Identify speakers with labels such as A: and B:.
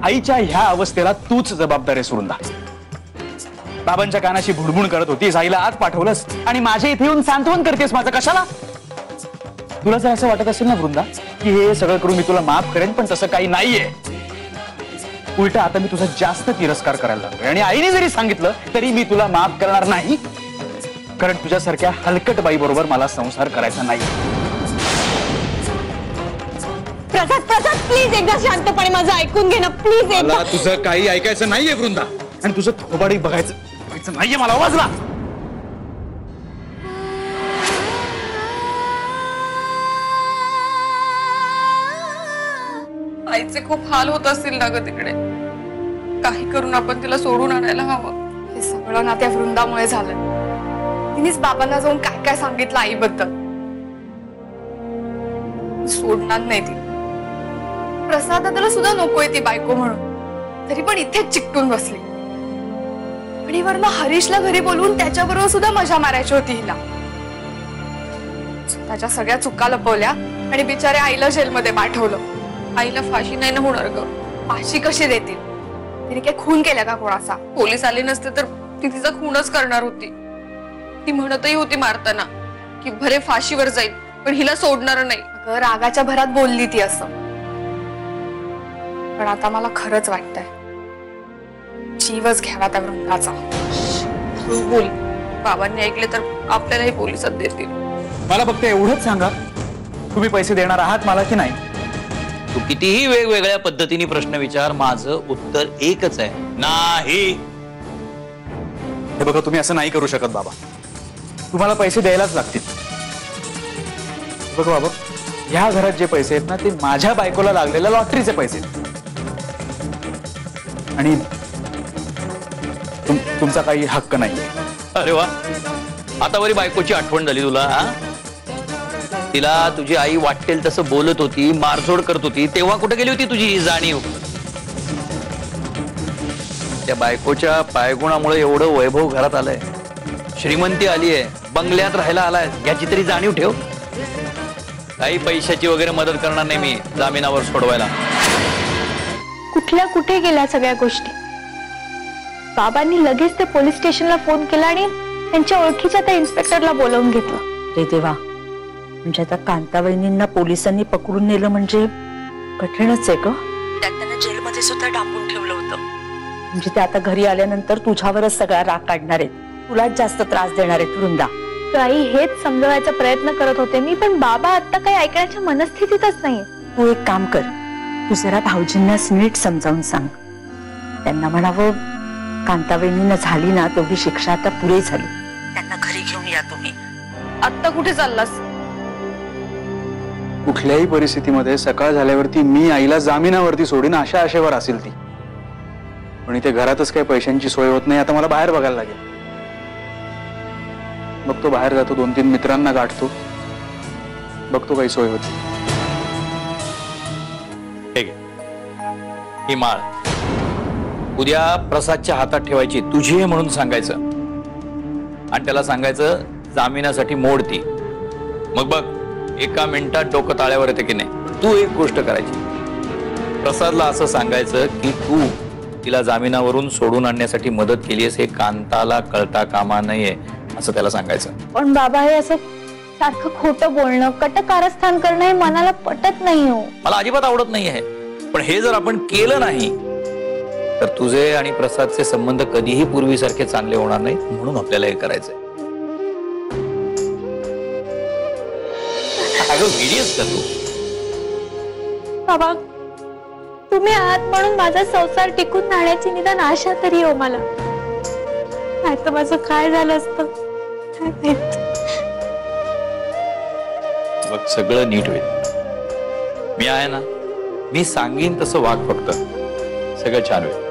A: आईच्या ह्या अवस्थेला तूच जबाबदार आहेस वृंदा. बाबांच्या कानाशी भुणभुण करत होतीस, आईला आत पाठवलंस आणि माझ्या इथे येऊन सांत्वन करतेस माझं कशाला? तुला जर असं वाटत असेल ना वृंदा की हे सगळं करून मी तुला माफ करेन, पण तसं काही नाहीये. उलट आता मी तुझा जास्त तिरस्कार करायला लागलोय आणि आईने जरी सांगितलं तरी मी तुला माफ करणार नाही, कारण तुझ्यासारख्या हलकट बाई बरोबर मला संसार करायचा नाही.
B: प्रसाद प्रसाद प्लीज एकदा शांतपणे माझं ऐकून घे ना प्लीज.
A: मला तुझं काही ऐकायचं नाहीये वृंदा, आणि तुझं थोबाडी बघायचं नाहीये मला. वाजला
C: आईचे खूप हाल होत असतील ना ग तिकडे. काही करून आपण तिला सोडून आणायला हवं.
B: हे सगळं ना त्या वृंदामुळे झालं. तिनेच बाबांना जाऊन काय काय सांगितलं आईबद्दल. सोडणार नाही ती. प्रसादाला सुद्धा नकोय ती बायको म्हणून, तरी पण इथेच चिकटून बसली. आणि वरनं हरीशला घरी बोलवून त्याच्याबरोबर सुद्धा मजा मारायची होती हिला. त्याच्या सगळ्या चुका लपवल्या आणि बिचारे आईला जेलमध्ये पाठवलं.
C: आईला फाशी नाही ना होणार ग.
B: फाशी कशी देतील? तिने काय खून केला का कोणाचा?
C: पोलीस आले नसते तर ती तिचा खूनच करणार होती. ती म्हणतही होती मारताना की भले फाशीवर जाईल पण हिला सोडणार नाही.
B: अगं रागाच्या भरात बोलली ती असं. पण आता मला खरंच वाटतंय जीवच घ्यावा त्या वृंदाचा.
C: तू बोल, बाबांनी ऐकले तर आपल्यालाही पोलिसात देतील.
A: मला फक्त एवढंच सांगा, तुम्ही पैसे देणार आहात मला की नाही?
D: तू कितीही वेगवेगळ्या पद्धतीने प्रश्न विचार, माझं उत्तर एकच आहे, नाही.
A: हे बघा, तुम्ही असं नाही करू शकत बाबा. तुम्हाला पैसे द्यायलाच लागतील. बघा बाबा, ह्या घरात जे पैसे आहेत ना ते माझ्या बायकोला लागलेल्या लॉटरीचे पैसे आहेत. आणि तुमचा काही हक्क नाही.
D: अरे वा, आता वरी बायकोची आठवण झाली तुला. हा, तिला तुझी आई वाटेल तसं बोलत होती, मारझोड करत होती, तेव्हा कुठे गेली होती तुझी जाणीव? त्या बायकोच्या पायगुणामुळे एवढं वैभव घरात आलंय, श्रीमंती आली आहे, बंगल्यात राहायला आलाय, याची तरी जाणीव ठेव. काही पैशाची वगैरे मदत करणार नाही मी जामिनावर सोडवायला.
E: कुठल्या कुठे गेल्या सगळ्या गोष्टी? बाबांनी लगेच ते पोलीस स्टेशनला फोन केला आणि त्यांच्या ओळखीच्या त्या इन्स्पेक्टरला बोलावून घेतलं.
F: रे देवा, म्हणजे आता कांतावहिनींना पोलिसांनी पकडून नेलं म्हणजे कठीणच आहे ग. त्यांना जेलमध्ये सुद्धा डांबून ठेवलं होतं. म्हणजे ते आता घरी आल्यानंतर तुझ्यावरच सगळा राग काढणार आहेत, तुलाच जास्त त्रास देणार आहेत वृंदा.
E: आई हेच समजवायचा प्रयत्न करत होते मी, पण बाबा आता काही ऐकण्याच्या मनस्थितीतच नाहीये.
F: तू एक काम कर, तू जरा भाऊजींनाच नीट समजावून सांग. त्यांना म्हणावं कांतावहिनींना झाली ना तेवढी शिक्षा आता पुरे झाली, त्यांना घरी घेऊन या तुम्ही.
C: आत्ता कुठे चाललास?
A: कुठल्याही परिस्थितीमध्ये सकाळ झाल्यावरती मी आईला जामिनावरती सोडीन अशा आशेवर असेल ती. पण इथे घरातच काही पैशांची सोय होत नाही. आता मला बाहेर बघायला लागेल. बघतो बाहेर जातो, 2-3 मित्रांना गाठतो, बघतो काही सोय होती.
D: ही माळ उद्या प्रसादच्या हातात ठेवायची, तुझी आहे म्हणून सांगायचं, आणि त्याला सांगायचं जामिनासाठी मोड ती. मग बघ, एका मिनिटात डोकं ताळ्यावर येते की नाही. तू एक गोष्ट करायची, प्रसादला असं सांगायचं की तू तिला जामिनावरून सोडून आणण्यासाठी मदत केली आहेस, हे कांताला कळता कामा नये असं त्याला सांगायचं.
E: पण बाबा हे असं सारखं खोटं बोलणं, कटकारस्थान करणं हे मनाला पटत नाही हो.
D: मला अजिबात आवडत नाही आहे. पण हे जर आपण केलं नाही तर तुझे आणि प्रसादचे संबंध कधीही पूर्वीसारखे चांगले होणार नाहीत. म्हणून आपल्याला हे करायचंय. अगं व्हिडिओच कर तू.
E: बाबा तुम्ही आहात म्हणून माझा संसार टिकून राहण्याची निदान आशा तरी हो मला. नाही तर माझं काय झालं असतं काय माहित.
D: बघ, सगळं नीट होईल. मी आहे ना, मी सांगीन तसं वाग, फक्त सगळं छान होईल.